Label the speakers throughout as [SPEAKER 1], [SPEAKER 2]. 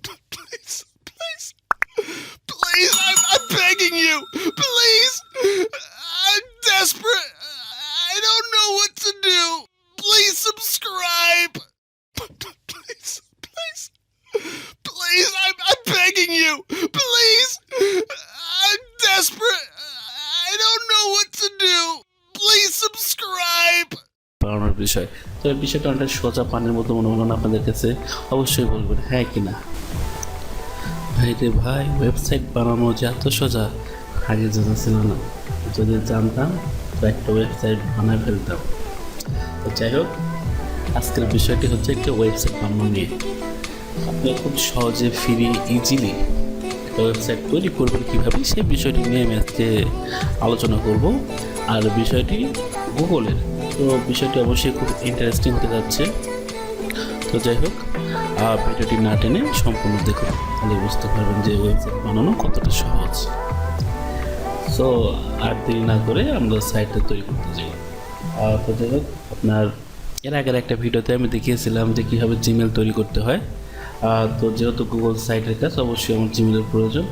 [SPEAKER 1] Please, please, please, I'm begging you. Please. I'm desperate. I don't know what to do. Please subscribe. Please, please, please, I'm begging you. Please. I'm desperate. I don't know what to do. Please subscribe.
[SPEAKER 2] বানানোর বিষয় তো এই বিষয়টা অনেকটা সোজা পানির মতো মনে হলো না আপনাদের কাছে? অবশ্যই বলবেন হ্যাঁ কি না। ভাই রে ভাই, ওয়েবসাইট বানানো যে এত সোজা আগে জানা ছিল না। যদি জানতাম তো একটা ওয়েবসাইট বানায় ফেলতাম। তো যাই হোক, আজকের বিষয়টি হচ্ছে একটা ওয়েবসাইট বানানো নিয়ে। আপনি খুব সহজে ফ্রি ইজিলি একটা ওয়েবসাইট তৈরি করবেন কীভাবে, সেই বিষয়টি নিয়ে আমি আজকে আলোচনা করব। আর বিষয়টি গুগলের, তো বিষয়টি অবশ্যই খুব ইন্টারেস্টিং হতে যাচ্ছে। তো যাই হোক, ভিডিওটি না টেনে সম্পূর্ণ দেখুন, তাহলে বুঝতে পারবেন যে ওয়েবসাইট বানানো কতটা সহজ। সো আর দেরি না করে আমরা সাইটটা তৈরি করতে যাই। তো যাই হোক, আপনার এর আগের একটা ভিডিওতে আমি দেখিয়েছিলাম যে কীভাবে জিমেল তৈরি করতে হয়। তো যেহেতু গুগল সাইটের কাজ, অবশ্যই আমার জিমেলের প্রয়োজন।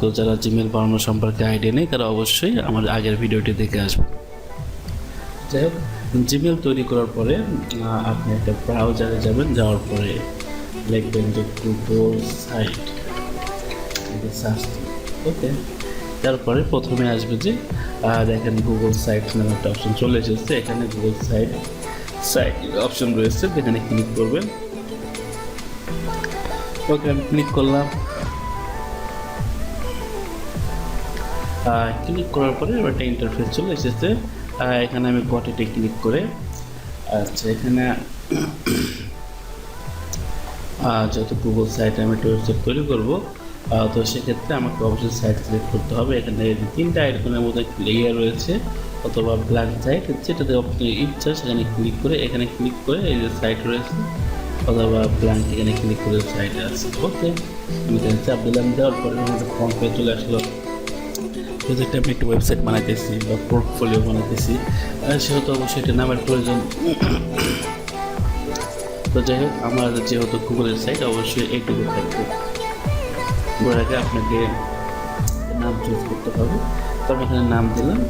[SPEAKER 2] তো যারা জিমেল বানানো সম্পর্কে আইডিয়া নেই তারা অবশ্যই আমার আগের ভিডিওটি দেখে আসবে। যাই হোক, জিমেল তৈরি করার পরে আপনি একটা ব্রাউজারে যাবেন, যাওয়ার পরে লিখবেন যে গুগল সাইট, সার্চ ওকে। তারপরে প্রথমে আসবে যে দেখেন গুগল সাইট নামে একটা অপশন চলে এসেছে। এখানে গুগল সাইট অপশন রয়েছে, এখানে ক্লিক করবেন। ওকে, আমি ক্লিক করলাম। ক্লিক করার পরে এবার একটা ইন্টারফেস চলে এসেছে। এখানে আমি গটেটে ক্লিক করে, আচ্ছা এখানে যেহেতু গুগল সাইটে আমি একটা ওয়েবসাইট তৈরি করবো, তো সেক্ষেত্রে আমাকে অবশ্যই সাইট সিলেক্ট করতে হবে। এখানে তিনটা আইকনের মধ্যে ইয়ে রয়েছে, অথবা ব্ল্যাঙ্ক সাইট, যেটাতে আপনি ইচ্ছা সেখানে ক্লিক করে, এখানে ক্লিক করে এই যে সাইট রয়েছে, অথবা ব্ল্যাঙ্ক এখানে ক্লিক করে সাইট আছে। ওকে, আমি এখানে চাপ দিলাম। দেওয়ার পরে আমাদের ফর্ম পেয়ে চলে আসলো। যেহেতু আমি একটা ওয়েবসাইট বানাইতেছি বা পোর্টফোলিও বানাইতেছি, সেহেতু অবশ্যই এটা নামের প্রয়োজন। তো যাই হোক, আমার যেহেতু গুগলের সাইট, অবশ্যই এইটুকু থাকবে। ওর আগে আপনাকে নাম চুজ করতে হবে। তো আমি এখানে নাম দিলাম।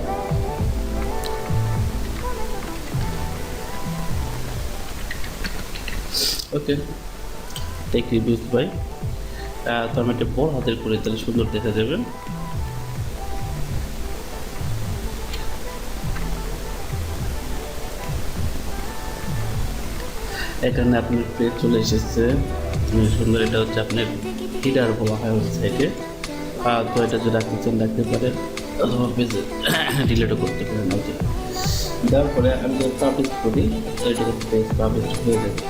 [SPEAKER 2] ওকে, টেক রিভিউস বাই। তো আমি একটা বড় হাতের করে, তাহলে সুন্দর দেখা যাবে। এখানে আপনার পেজ চলে এসেছে সুন্দর। এটা হচ্ছে আপনার হিডার বলা হয় ওয়েবসাইটে। তো এটা যদি রাখতে চান রাখতে পারেন, অথবা পেজে ডিলিটও করতে পারেন। ওকে, দেওয়ার পরে আমি যদি পাবলিশ করি, তো এটা পেজ পাবলিশ হয়ে যাবে।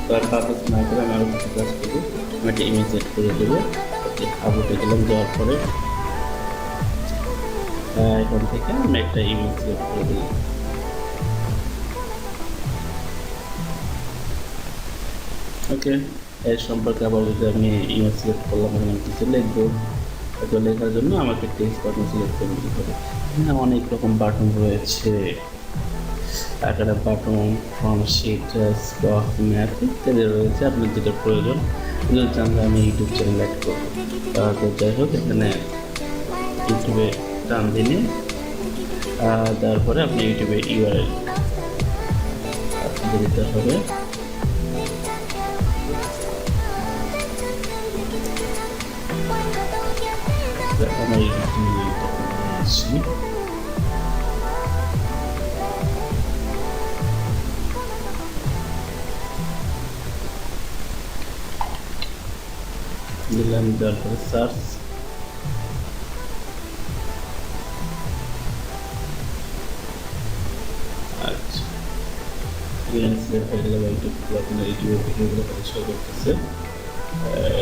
[SPEAKER 2] তো আর পাবলিশ না করে আমি আরও কিছু কাজ করি, আমি একটা ইমেজ সেট করে দেবো। ওকে, আপলোডে গেলাম। দেওয়ার পরে এখান থেকে আমি একটা ইমেজ সেট করে দিলাম। ওকে, এর সম্পর্কে আবার যদি আমি ইমেজ সিলেক্ট করলাম, আমি কিছু লিখবো। তো লেখার জন্য আমাকে টেক্সট বাটন সিলেক্ট করে দিতে হবে। এখানে অনেক রকম বাটন রয়েছে, একটা বাটন, ফ্রম শিট, ম্যাপ ইত্যাদি রয়েছে। আপনার যেটা প্রয়োজন, যদি চান আমি ইউটিউব চ্যানেল অ্যাড করবো। তো যাই হোক, এখানে ইউটিউবে টান দিনে তারপরে আপনি ইউটিউবে ইউআরএল দিতে হবে। আমার ইউটিউব দিলাম। তারপরে সার্চ, আচ্ছা ইউটিউবের ভিডিওগুলো শো করতেছে।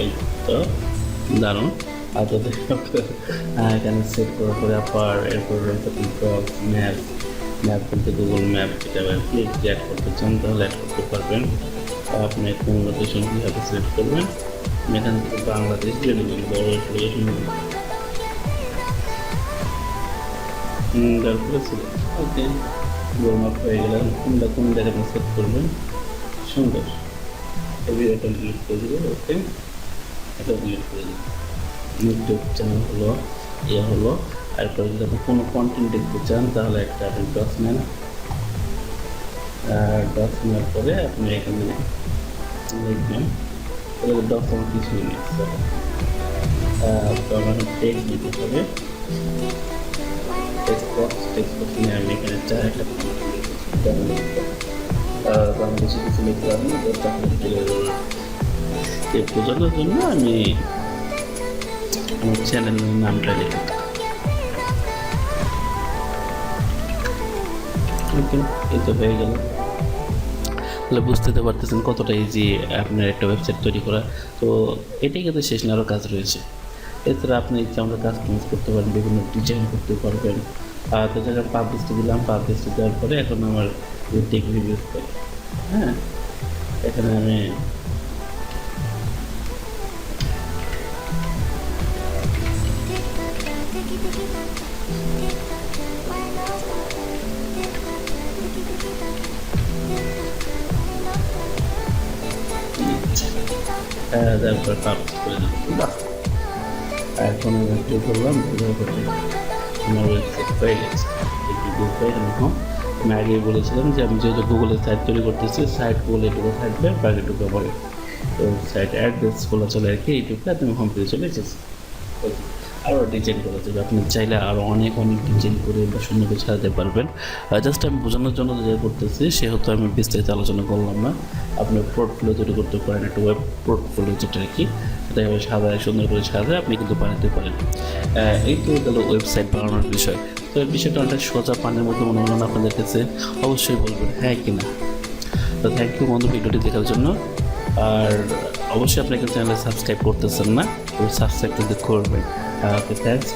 [SPEAKER 2] এই তো দারুণ। আর তো এখানে সেট করার পরে আবার এরপর রয়েছে ম্যাপ। ম্যাপ বলতে গুগল ম্যাপ, যেটা আপনি অ্যাড করতে চান তাহলে অ্যাড করতে পারবেন। আপনি কোন লোকেশন কীভাবে সিলেক্ট করবেন, এখান থেকে বাংলাদেশ দিয়ে নেবেন, বড় লোকেশন তারপরে সিলেক্ট। ওকে, গুগল ম্যাপ হয়ে গেলাম। কোন জায়গাটা সেট করবেন, সুন্দর। ভিডিওটা ডিলিট করে দেবো। ওকে, এটা ডিলিট করে দিন। ইউটিউব চ্যানেল হলো হলো। এরপরে যদি আপনি কোনো কন্টেন্ট দেখতে চান তাহলে একটা আপনি ডস নেন, ডস নেওয়ার পরে আপনি এখানে লিখবেন, তাহলে ডস আমার কিছুই নেই, তো আমার টেক্সট দিতে হবে। টেক্সট বক্স নিয়ে আমি এখানে একটা আমি বেশি কিছু লিখতে পারি না, জাস্ট আপনাদের বোঝানোর জন্য আমি আমার চ্যানেলের নামটা লিখে ওকে, এই তো হয়ে গেল। তাহলে বুঝতে তো পারতেছেন কতটা ইজি আপনার একটা ওয়েবসাইট তৈরি করা। তো এটাই কিন্তু শেষ না, আরও কাজ রয়েছে। এছাড়া আপনি ইচ্ছা আমরা কাস্টমাইজ করতে পারেন, বিভিন্ন ডিজাইন করতে পারবেন। তো যারা পাবলিশটা দিলাম, পাবলিশটা দেওয়ার পরে এখন আমার টেক রিভিউজ করি। হ্যাঁ, এখানে আমি তারপর পাবলিশ করে দিচ্ছি। বাহ, এখন আমি একটু করলাম, আমার ওয়েবসাইট হয়ে গেছে। আমি আগে বলেছিলাম যে আমি যেহেতু গুগলের সাইট তৈরি করতেছি, সাইট গুগল এটুকু থাকবে, বাকিটুকু আমার তো সাইট অ্যাড্রেসগুলো চলে আর কি এইটুকু, তুমি হোম পেজে চলে এসেছি। আরও ডিজাইন করা যাবে, আপনি চাইলে আরও অনেক ডিজাইন করে বা সুন্দর করে সাজাতে পারবেন। জাস্ট আমি বোঝানোর জন্য যেটা করতেছি, সেহেতু আমি বিস্তারিত আলোচনা করলাম না। আপনি পোর্টফোলিও তৈরি করতে পারেন, একটা ওয়েব পোর্টফোলিও যেটা আর কি, সেটা এভাবে সাজায় সুন্দর করে সাজায় আপনি কিন্তু বানাতে পারেন। এই তো গেল ওয়েবসাইট বানানোর বিষয়। তো এই বিষয়টা অনেক সোজা, পানির মধ্যে মনে হলো না আপনাদের কাছে? অবশ্যই বলবেন হ্যাঁ কি না। তো থ্যাংক ইউ বন্ধু ভিডিওটি দেখার জন্য। আর অবশ্যই আপনাকে চ্যানেলে সাবস্ক্রাইব করতেছেন না, তো সাবস্ক্রাইব কিন্তু করবেন। ওকে, থ্যাংকস।